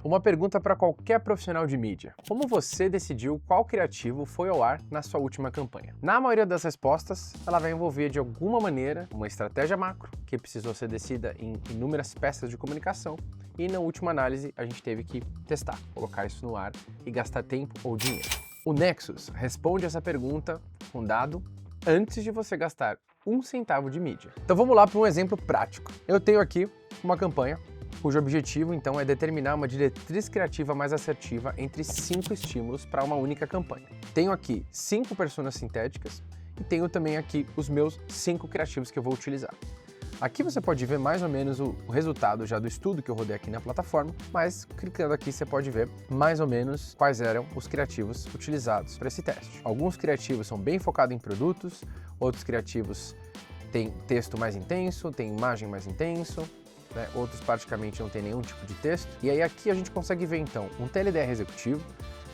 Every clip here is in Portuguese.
Uma pergunta para qualquer profissional de mídia. Como você decidiu qual criativo foi ao ar na sua última campanha? Na maioria das respostas, ela vai envolver de alguma maneira uma estratégia macro, que precisou ser descida em inúmeras peças de comunicação, e na última análise a gente teve que testar, colocar isso no ar e gastar tempo ou dinheiro. O Nexus responde essa pergunta com dado antes de você gastar um centavo de mídia. Então vamos lá para um exemplo prático. Eu tenho aqui uma campanha cujo objetivo, então, é determinar uma diretriz criativa mais assertiva entre 5 estímulos para uma única campanha. Tenho aqui 5 personas sintéticas e tenho também aqui os meus 5 criativos que eu vou utilizar. Aqui você pode ver mais ou menos o resultado já do estudo que eu rodei aqui na plataforma, mas clicando aqui você pode ver mais ou menos quais eram os criativos utilizados para esse teste. Alguns criativos são bem focados em produtos, outros criativos têm texto mais intenso, têm imagem mais intenso, outros praticamente não tem nenhum tipo de texto. E aí aqui a gente consegue ver então um TLDR executivo,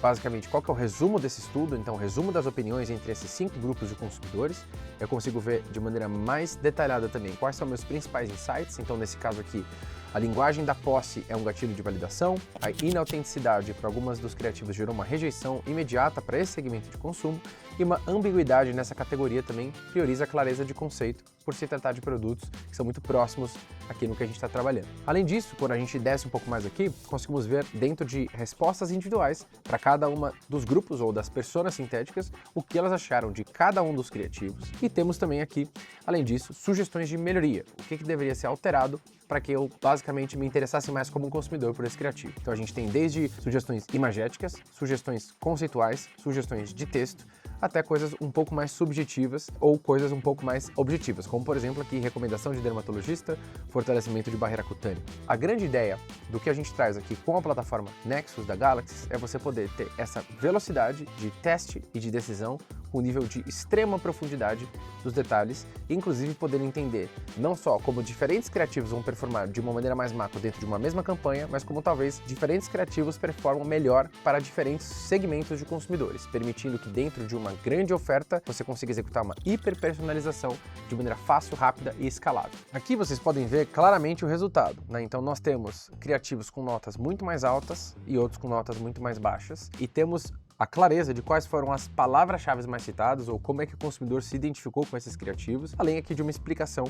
basicamente qual que é o resumo desse estudo, então o resumo das opiniões entre esses 5 grupos de consumidores. Eu consigo ver de maneira mais detalhada também quais são meus principais insights, então nesse caso aqui a linguagem da posse é um gatilho de validação, a inautenticidade para algumas dos criativos gerou uma rejeição imediata para esse segmento de consumo e uma ambiguidade nessa categoria também prioriza a clareza de conceito por se tratar de produtos que são muito próximos aqui no que a gente está trabalhando. Além disso, quando a gente desce um pouco mais aqui, conseguimos ver dentro de respostas individuais para cada uma dos grupos ou das personas sintéticas o que elas acharam de cada um dos criativos. E temos também aqui, além disso, sugestões de melhoria, o que deveria ser alterado para que eu basicamente me interessasse mais como um consumidor por esse criativo. Então a gente tem desde sugestões imagéticas, sugestões conceituais, sugestões de texto, até coisas um pouco mais subjetivas ou coisas um pouco mais objetivas, como por exemplo aqui recomendação de dermatologista, fortalecimento de barreira cutânea. A grande ideia do que a gente traz aqui com a plataforma Nexus da Galaxy é você poder ter essa velocidade de teste e de decisão com nível de extrema profundidade dos detalhes, inclusive poder entender não só como diferentes criativos vão performar de uma maneira mais macro dentro de uma mesma campanha, mas como talvez diferentes criativos performam melhor para diferentes segmentos de consumidores, permitindo que dentro de uma grande oferta você consiga executar uma hiperpersonalização de maneira fácil, rápida e escalável. Aqui vocês podem ver claramente o resultado, Então nós temos criativos com notas muito mais altas e outros com notas muito mais baixas, e temos a clareza de quais foram as palavras-chave mais citadas ou como é que o consumidor se identificou com esses criativos, além aqui de uma explicação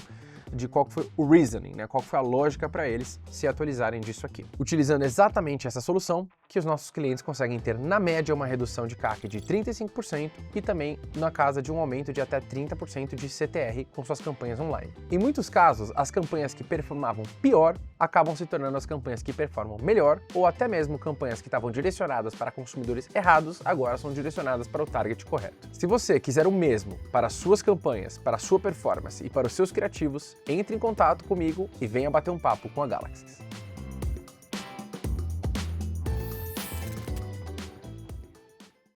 de qual foi o reasoning, qual foi a lógica para eles se atualizarem disso aqui. Utilizando exatamente essa solução que os nossos clientes conseguem ter, na média, uma redução de CAC de 35% e também na casa de um aumento de até 30% de CTR com suas campanhas online. Em muitos casos, as campanhas que performavam pior acabam se tornando as campanhas que performam melhor, ou até mesmo campanhas que estavam direcionadas para consumidores errados agora são direcionadas para o target correto. Se você quiser o mesmo para as suas campanhas, para a sua performance e para os seus criativos, entre em contato comigo e venha bater um papo com a Galaxy.